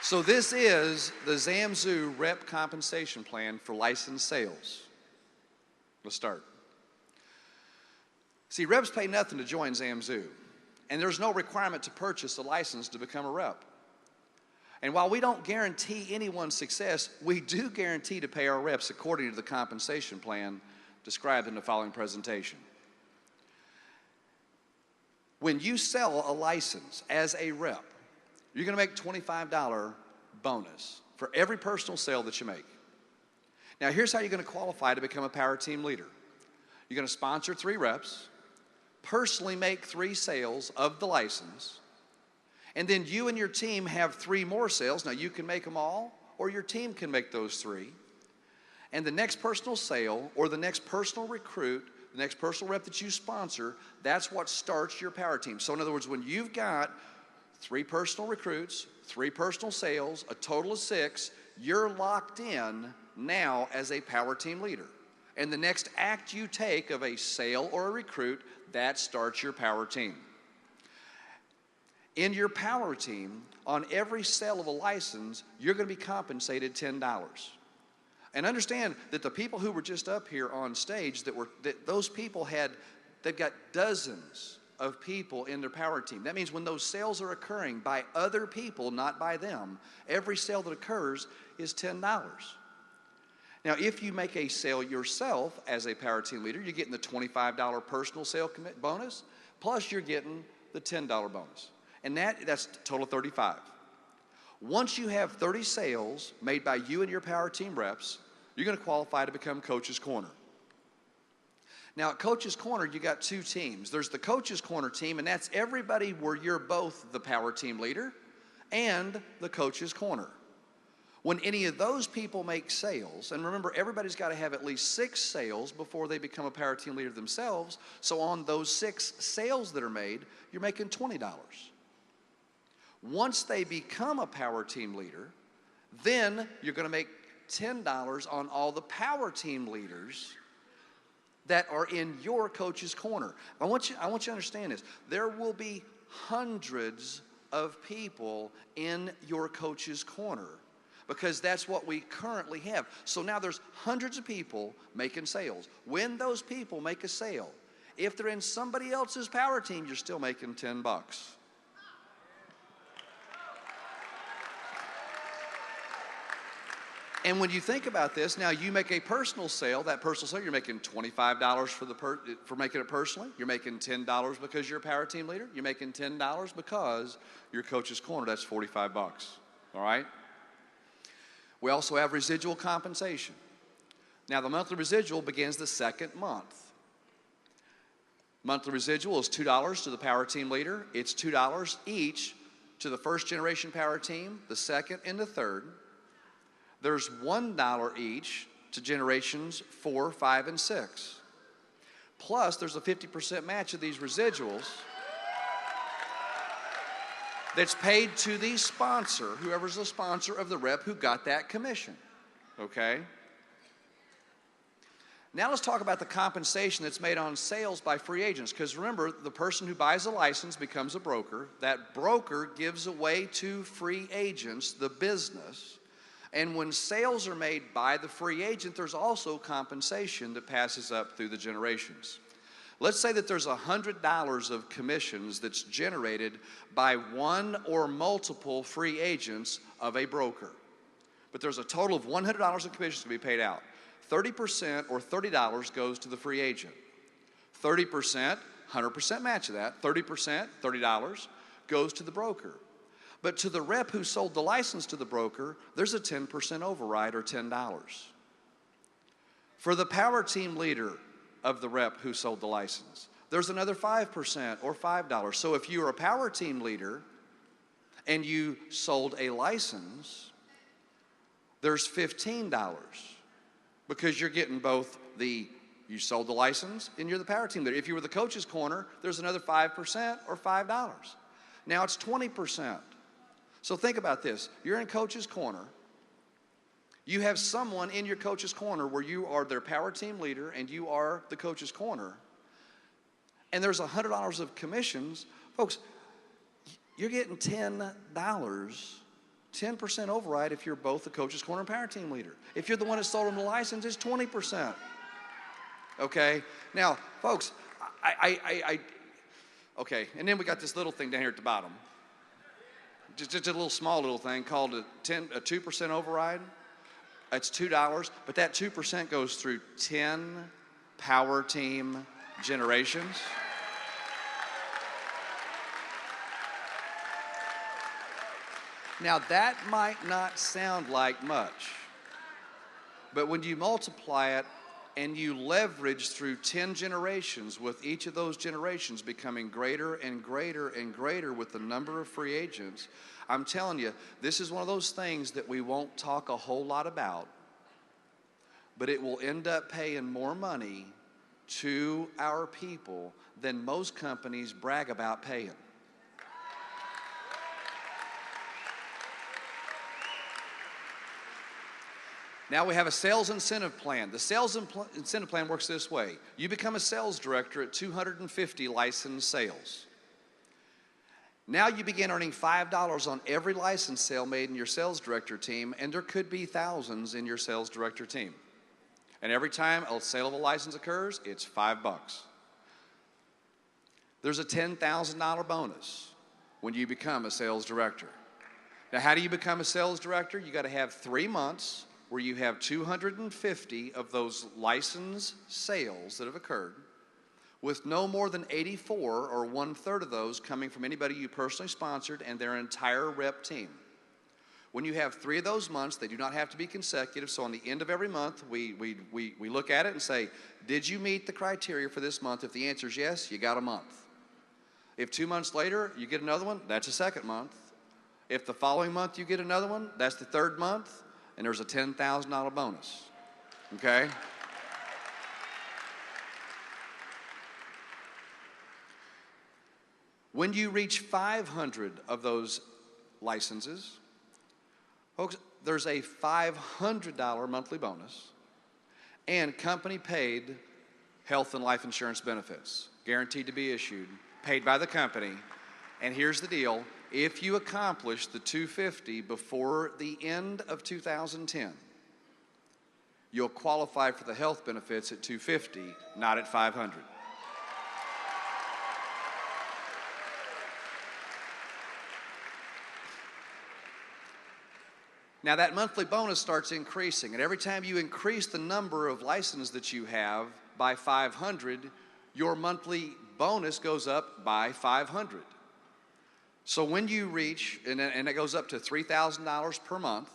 So this is the ZamZoo Rep Compensation Plan for licensed sales. Let's start. See, reps pay nothing to join ZamZoo, and there's no requirement to purchase a license to become a rep. And while we don't guarantee anyone's success, we do guarantee to pay our reps according to the compensation plan described in the following presentation. When you sell a license as a rep, you're going to make $25 bonus for every personal sale that you make. Now, here's how you're going to qualify to become a power team leader. You're going to sponsor 3 reps, personally make 3 sales of the license, and then you and your team have 3 more sales. Now, you can make them all, or your team can make those 3. And the next personal sale, or the next personal recruit, the next personal rep that you sponsor, that's what starts your power team. So in other words, when you've got 3 personal recruits, 3 personal sales, a total of 6, you're locked in now as a power team leader. And the next act you take of a sale or a recruit, that starts your power team. In your power team, on every sale of a license, you're going to be compensated $10. And understand that the people who were just up here on stage, those people they've got dozens of people in their power team. That means when those sales are occurring by other people, not by them, every sale that occurs is $10. Now, if you make a sale yourself as a power team leader, you're getting the $25 personal sale commit bonus, plus you're getting the $10 bonus. And that's a total of $35. Once you have 30 sales made by you and your power team reps, you're going to qualify to become Coach's Corner. Now, at Coach's Corner, you got 2 teams. There's the Coach's Corner team, and that's everybody where you're both the power team leader and the Coach's Corner. When any of those people make sales, and remember, everybody's got to have at least 6 sales before they become a power team leader themselves. So on those 6 sales that are made, you're making $20. Once they become a power team leader, then you're going to make $10 on all the power team leaders that are in your Coach's Corner. I want you to understand this. There will be hundreds of people in your Coach's Corner because that's what we currently have. So now there's hundreds of people making sales. When those people make a sale, if they're in somebody else's power team, you're still making $10. And when you think about this, now you make a personal sale. That personal sale, you're making $25 for making it personally. You're making $10 because you're a power team leader. You're making $10 because you're Coach's Corner. That's $45. All right? We also have residual compensation. Now, the monthly residual begins the 2nd month. Monthly residual is $2 to the power team leader. It's $2 each to the first generation power team, the second, and the third. There's $1 each to generations 4, 5, and 6. Plus, there's a 50% match of these residuals that's paid to the sponsor, whoever's the sponsor of the rep who got that commission, okay? Now let's talk about the compensation that's made on sales by free agents, because remember, the person who buys a license becomes a broker. That broker gives away to free agents the business. And when sales are made by the free agent, there's also compensation that passes up through the generations. Let's say that there's $100 of commissions that's generated by one or multiple free agents of a broker. But there's a total of $100 of commissions to be paid out. 30% or $30 goes to the free agent. 30%, 100% match of that, 30%, $30, goes to the broker. But to the rep who sold the license to the broker, there's a 10% override or $10. For the power team leader of the rep who sold the license, there's another 5% or $5. So if you're a power team leader and you sold a license, there's $15 because you're getting both you sold the license and you're the power team leader. If you were the Coach's Corner, there's another 5% or $5. Now it's 20%. So think about this. You're in Coach's Corner. You have someone in your Coach's Corner where you are their power team leader and you are the Coach's Corner. And there's $100 of commissions. Folks, you're getting $10 10% override if you're both the coach's corner and power team leader. If you're the one that sold them the license, it's 20%. Okay? Now, folks, okay, and then we got this little thing down here at the bottom. Just a little small little thing called a 2% override. It's $2, but that 2% goes through 10 power team generations. Now, that might not sound like much, but when you multiply it and you leverage through 10 generations, with each of those generations becoming greater and greater and greater with the number of free agents, I'm telling you, this is one of those things that we won't talk a whole lot about, but it will end up paying more money to our people than most companies brag about paying. Now we have a sales incentive plan. The sales incentive plan works this way. You become a sales director at 250 licensed sales. Now you begin earning $5 on every license sale made in your sales director team, and there could be thousands in your sales director team. And every time a sale of a license occurs, it's $5. There's a $10,000 bonus when you become a sales director. Now, how do you become a sales director? You got to have 3 months where you have 250 of those licensed sales that have occurred, with no more than 84 or 1/3 of those coming from anybody you personally sponsored and their entire rep team. When you have 3 of those months, they do not have to be consecutive, so on the end of every month, we look at it and say, did you meet the criteria for this month? If the answer is yes, you got a month. If 2 months later you get another one, that's a second month. If the following month you get another one, that's the third month. And there's a $10,000 bonus, okay? When you reach 500 of those licenses, folks, there's a $500 monthly bonus and company-paid health and life insurance benefits, guaranteed to be issued, paid by the company. And here's the deal. If you accomplish the 250 before the end of 2010, you'll qualify for the health benefits at 250, not at 500. Now that monthly bonus starts increasing, and every time you increase the number of licenses that you have by 500, your monthly bonus goes up by 500. So when you reach, and it goes up to $3,000 per month,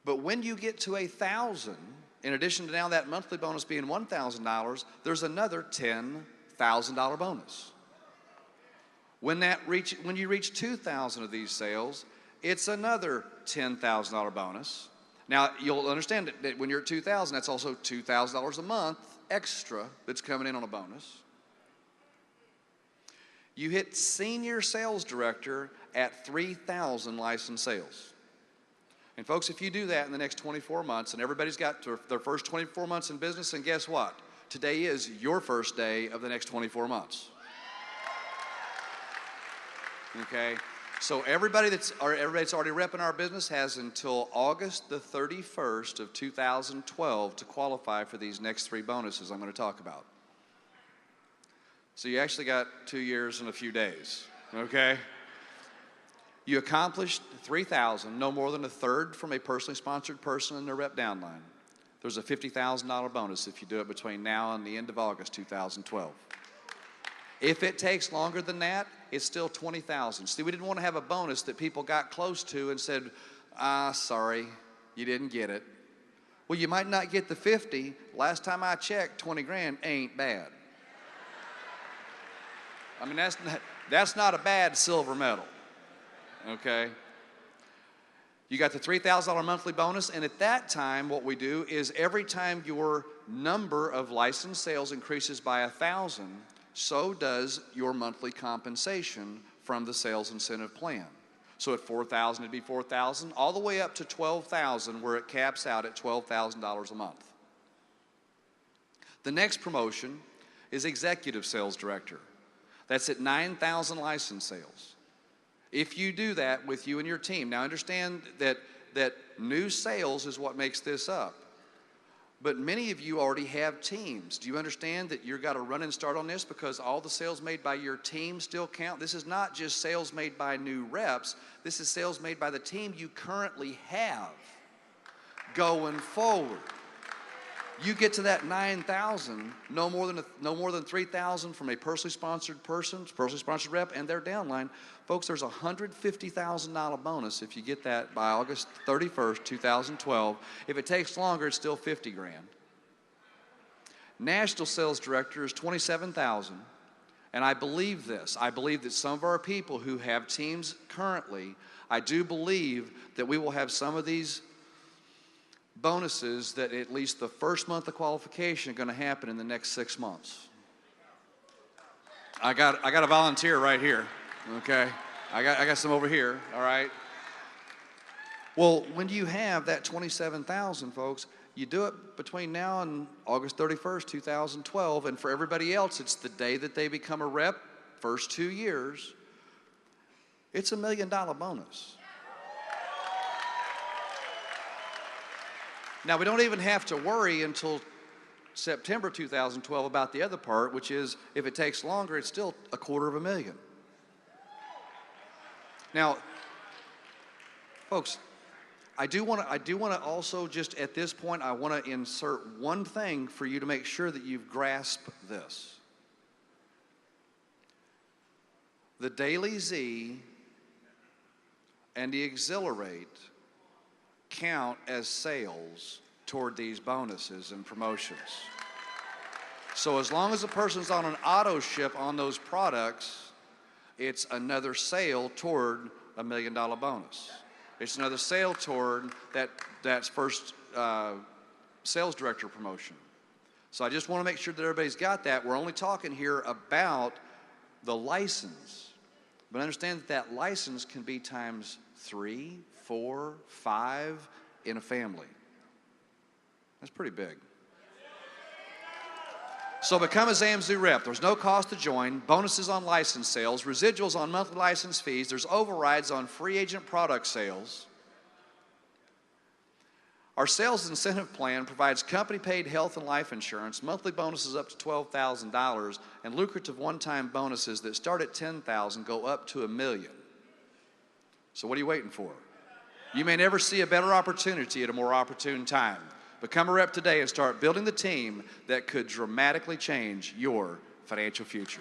but when you get to 1,000, in addition to now that monthly bonus being $1,000, there's another $10,000 bonus. When you reach 2,000 of these sales, it's another $10,000 bonus. Now you'll understand that when you're at 2,000, that's also $2,000 a month extra that's coming in on a bonus. You hit senior sales director at 3,000 licensed sales. And folks, if you do that in the next 24 months, and everybody's got their first 24 months in business, and guess what? Today is your first day of the next 24 months. Okay? So everybody that's already repping our business has until August the 31st of 2012 to qualify for these next 3 bonuses I'm going to talk about. So you actually got 2 years and a few days, okay? You accomplished 3,000, no more than 1/3 from a personally sponsored person in their rep downline. There's a $50,000 bonus if you do it between now and the end of August 2012. If it takes longer than that, it's still 20,000. See, we didn't want to have a bonus that people got close to and said, sorry, you didn't get it. Well, you might not get the 50. Last time I checked, 20 grand ain't bad. I mean, that's not a bad silver medal, okay? You got the $3,000 monthly bonus, and at that time, what we do is every time your number of licensed sales increases by 1,000, so does your monthly compensation from the sales incentive plan. So at 4,000, it'd be 4,000, all the way up to 12,000, where it caps out at $12,000 a month. The next promotion is executive sales director. That's at 9,000 license sales. if you do that with you and your team. Now understand that new sales is what makes this up. But many of you already have teams. Do you understand that you've got to run and start on this because all the sales made by your team still count? This is not just sales made by new reps. This is sales made by the team you currently have going forward. You get to that 9,000, no more than 3,000 from a personally sponsored rep, and their downline. Folks, there's a $150,000 bonus if you get that by August 31st, 2012. If it takes longer, it's still 50 grand. National sales director is 27,000, and I believe this. I believe that some of our people who have teams currently, I do believe that we will have some of these bonuses that at least the first month of qualification are going to happen in the next 6 months. I got a volunteer right here, okay? I got some over here, all right? Well, when you have that 27,000, folks, you do it between now and August 31st, 2012, and for everybody else, it's the day that they become a rep, first 2 years, it's $1 million bonus. Now, we don't even have to worry until September 2012 about the other part, which is if it takes longer, it's still $250,000. Now, folks, I do want to also just at this point, I want to insert one thing for you to make sure that you've grasped this. The Daily Z and the Exhilarate count as sales toward these bonuses and promotions. So as long as a person's on an auto ship on those products, it's another sale toward $1 million bonus. It's another sale toward that first sales director promotion. So I just want to make sure that everybody's got that. We're only talking here about the license. But understand that license can be times 3, 4, 5 in a family. That's pretty big. So become a Zamzu rep. There's no cost to join, bonuses on license sales, residuals on monthly license fees, there's overrides on free agent product sales. Our sales incentive plan provides company-paid health and life insurance, monthly bonuses up to $12,000, and lucrative one-time bonuses that start at $10,000 go up to $1 million. So what are you waiting for? You may never see a better opportunity at a more opportune time. Become a rep today and start building the team that could dramatically change your financial future.